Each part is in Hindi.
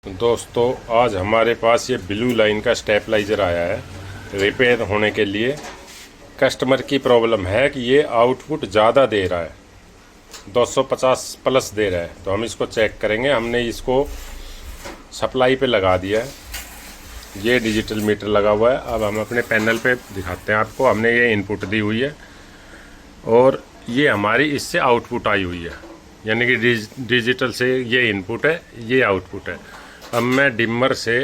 दोस्तों, आज हमारे पास ये ब्लू लाइन का स्टेबलाइज़र आया है रिपेयर होने के लिए। कस्टमर की प्रॉब्लम है कि ये आउटपुट ज़्यादा दे रहा है, 250 प्लस दे रहा है। तो हम इसको चेक करेंगे। हमने इसको सप्लाई पे लगा दिया है, ये डिजिटल मीटर लगा हुआ है। अब हम अपने पैनल पे दिखाते हैं आपको। हमने ये इनपुट दी हुई है और ये हमारी इससे आउटपुट आई हुई है, यानी कि डिजिटल से ये इनपुट है, ये आउटपुट है। अब मैं डिमर से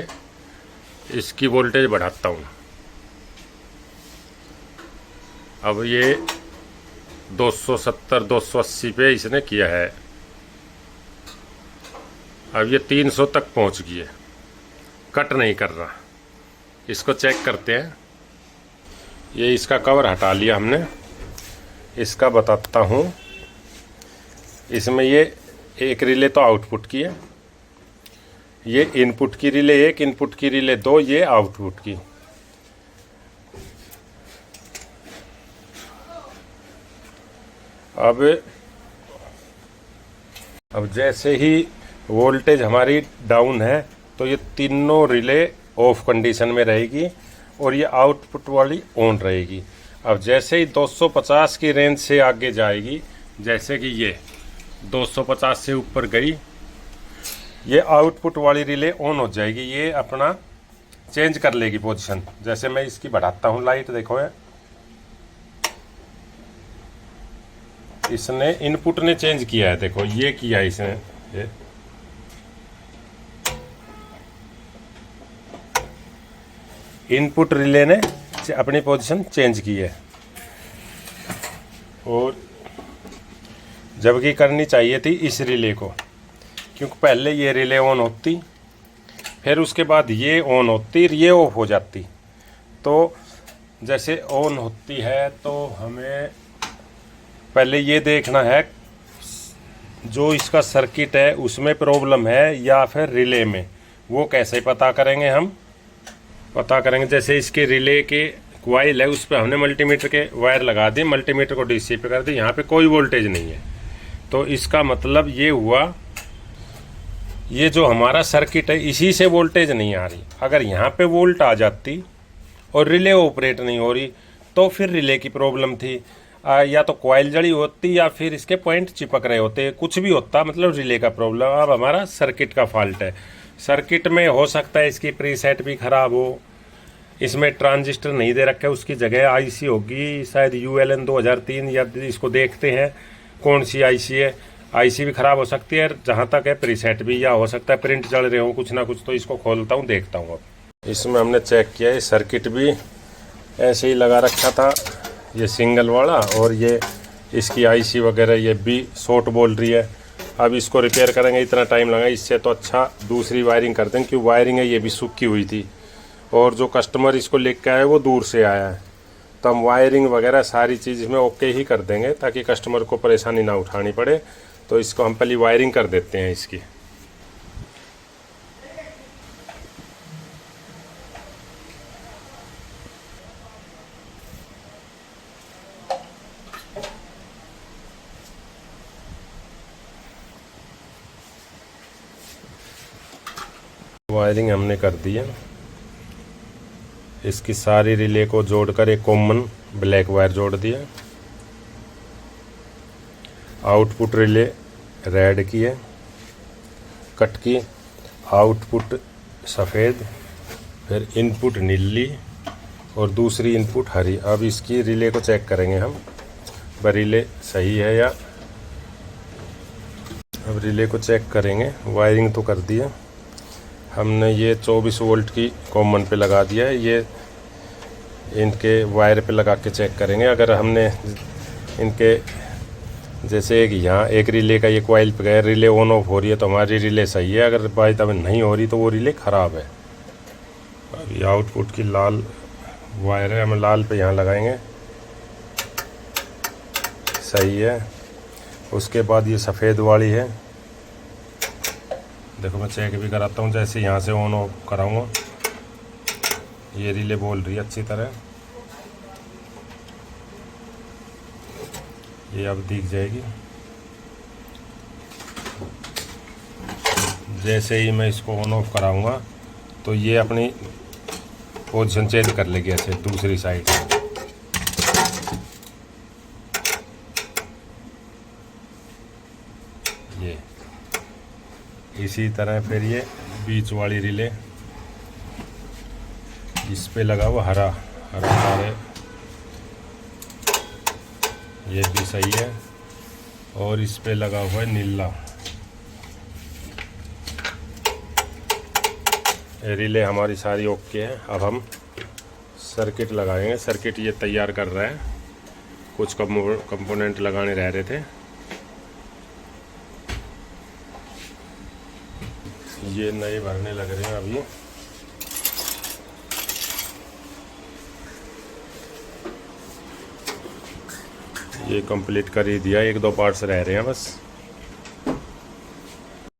इसकी वोल्टेज बढ़ाता हूँ। अब ये 270 280 पे इसने किया है। अब ये 300 तक पहुँच गई है, कट नहीं कर रहा। इसको चेक करते हैं। ये इसका कवर हटा लिया हमने। इसका बताता हूँ। इसमें ये एक रिले तो आउटपुट की है, ये इनपुट की रिले एक, इनपुट की रिले दो, ये आउटपुट की। अब जैसे ही वोल्टेज हमारी डाउन है तो ये तीनों रिले ऑफ कंडीशन में रहेगी और ये आउटपुट वाली ऑन रहेगी। अब जैसे ही 250 की रेंज से आगे जाएगी, जैसे कि ये 250 से ऊपर गई, ये आउटपुट वाली रिले ऑन हो जाएगी। ये अपना चेंज कर लेगी पोजीशन। जैसे मैं इसकी बढ़ाता हूँ लाइट, देखो है इसने इनपुट ने चेंज किया है। देखो ये किया है इसने, ये इनपुट रिले ने अपनी पोजीशन चेंज की है। और जबकि करनी चाहिए थी इस रिले को, क्योंकि पहले ये रिले ऑन होती, फिर उसके बाद ये ऑन होती, ये ऑफ हो जाती। तो जैसे ऑन होती है तो हमें पहले ये देखना है जो इसका सर्किट है उसमें प्रॉब्लम है या फिर रिले में। वो कैसे पता करेंगे? हम पता करेंगे जैसे इसके रिले के कॉइल है, उस पर हमने मल्टीमीटर के वायर लगा दी, मल्टीमीटर को डीसी पे कर दी, यहाँ पे कोई वोल्टेज नहीं है। तो इसका मतलब ये हुआ, ये जो हमारा सर्किट है इसी से वोल्टेज नहीं आ रही। अगर यहाँ पे वोल्ट आ जाती और रिले ऑपरेट नहीं हो रही तो फिर रिले की प्रॉब्लम थी, या तो कॉइल जड़ी होती या फिर इसके पॉइंट चिपक रहे होते, कुछ भी होता, मतलब रिले का प्रॉब्लम। अब हमारा सर्किट का फॉल्ट है। सर्किट में हो सकता है इसकी प्रीसेट भी ख़राब हो, इसमें ट्रांजिस्टर नहीं दे रखा है, उसकी जगह आईसी होगी शायद ULN 2003, या इसको देखते हैं कौन सी आईसी है। आईसी भी ख़राब हो सकती है, जहाँ तक है प्रीसेट भी, या हो सकता है प्रिंट चल रहे हो कुछ ना कुछ। तो इसको खोलता हूँ, देखता हूँ। अब इसमें हमने चेक किया है, सर्किट भी ऐसे ही लगा रखा था, ये सिंगल वाला, और ये इसकी आईसी वगैरह ये भी शॉर्ट बोल रही है। अब इसको रिपेयर करेंगे, इतना टाइम लगा, इससे तो अच्छा दूसरी वायरिंग कर दें, क्योंकि वायरिंग है ये भी सूखी हुई थी और जो कस्टमर इसको लेकर आया वो दूर से आया है। तो हम वायरिंग वगैरह सारी चीज़ इसमें ओके ही कर देंगे ताकि कस्टमर को परेशानी ना उठानी पड़े। तो इसको हम पहले वायरिंग कर देते हैं इसकी। वायरिंग हमने कर दी है। इसकी सारी रिले को जोड़कर एक कॉमन ब्लैक वायर जोड़ दिया। आउटपुट रिले रेड की है, कट की, आउटपुट सफ़ेद, फिर इनपुट नीली और दूसरी इनपुट हरी। अब इसकी रिले को चेक करेंगे हम, रिले सही है या। अब रिले को चेक करेंगे। वायरिंग तो कर दिया हमने, ये 24 वोल्ट की कॉमन पे लगा दिया है। ये इनके वायर पे लगा के चेक करेंगे। अगर हमने इनके जैसे एक यहाँ एक रिले का ये कॉइल पे गया, रिले ऑन ऑफ हो रही है तो हमारी रिले सही है। अगर बाई तब नहीं हो रही तो वो रिले ख़राब है। अब ये आउटपुट की लाल वायर है, हम लाल पे यहाँ लगाएंगे, सही है। उसके बाद ये सफ़ेद वाली है, देखो मैं चेक भी कराता हूँ। जैसे यहाँ से ऑन ऑफ कराऊँगा, ये रिले बोल रही है अच्छी तरह, ये अब दिख जाएगी। जैसे ही मैं इसको ऑन ऑफ कराऊंगा तो ये अपनी पोजीशन चेंज कर लेगी ऐसे दूसरी साइड। ये इसी तरह फिर ये बीच वाली रिले इस पे लगा हुआ हरा हरा सारे, ये भी सही है, और इस पे लगा हुआ है नीला। रिले हमारी सारी ओके है। अब हम सर्किट लगाएंगे। सर्किट ये तैयार कर रहा है, कुछ कंपोनेंट लगाने रह रहे थे। ये नए भरने लग रहे हैं अभी। ये कंप्लीट कर ही दिया, एक दो पार्ट्स रह रहे हैं बस।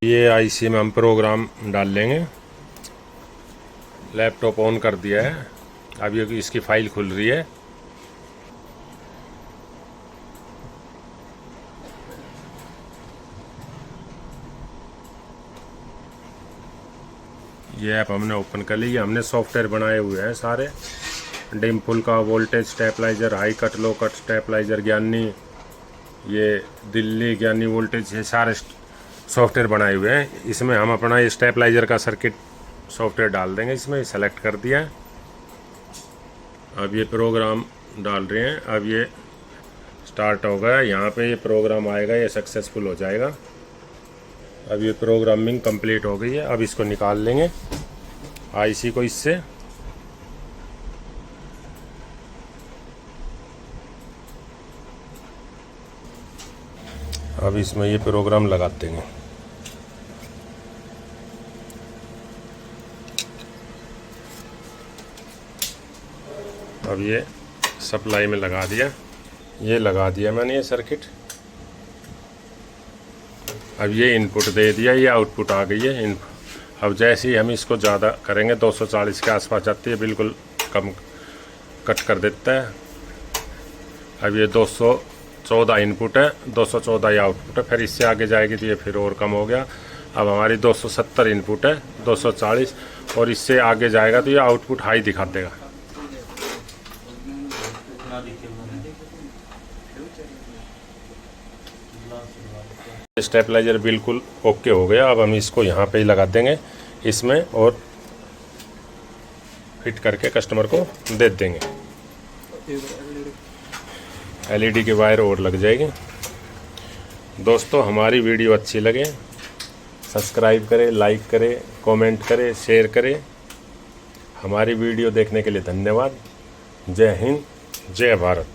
ये आईसी में हम प्रोग्राम डाल लेंगे। लैपटॉप ऑन कर दिया है, अभी इसकी फाइल खुल रही है। ये ऐप हमने ओपन कर ली। हमने सॉफ्टवेयर बनाए हुए हैं सारे, डिम्पल का, वोल्टेज स्टेबलाइजर, हाई कट लो कट स्टेबलाइजर, ज्ञानी, ये दिल्ली ज्ञानी वोल्टेज, ये सारे सॉफ्टवेयर बनाए हुए हैं। इसमें हम अपना ये स्टेबलाइजर का सर्किट सॉफ्टवेयर डाल देंगे। इसमें सेलेक्ट कर दिया है। अब ये प्रोग्राम डाल रहे हैं। अब ये स्टार्ट हो गया, यहाँ पे ये प्रोग्राम आएगा, ये सक्सेसफुल हो जाएगा। अब ये प्रोग्रामिंग कंप्लीट हो गई है। अब इसको निकाल लेंगे आईसी को इससे। अब इसमें ये प्रोग्राम लगा देंगे। अब ये सप्लाई में लगा दिया, ये लगा दिया मैंने ये सर्किट। अब ये इनपुट दे दिया, ये आउटपुट आ गई है। अब जैसे ही हम इसको ज़्यादा करेंगे 240 के आसपास जाती है, बिल्कुल कम कट कर देता है। अब ये 214 इनपुट है, 214 ये आउटपुट है। फिर इससे आगे जाएगी तो ये फिर और कम हो गया। अब हमारी 270 इनपुट है, 240, और इससे आगे जाएगा तो ये आउटपुट हाई दिखा देगा। स्टेबलाइजर बिल्कुल ओके हो गया। अब हम इसको यहाँ पे ही लगा देंगे इसमें, और फिट करके कस्टमर को दे देंगे। एलईडी की वायर और लग जाएगी। दोस्तों, हमारी वीडियो अच्छी लगे सब्सक्राइब करें, लाइक करें, कमेंट करें, शेयर करें। हमारी वीडियो देखने के लिए धन्यवाद। जय हिंद, जय भारत।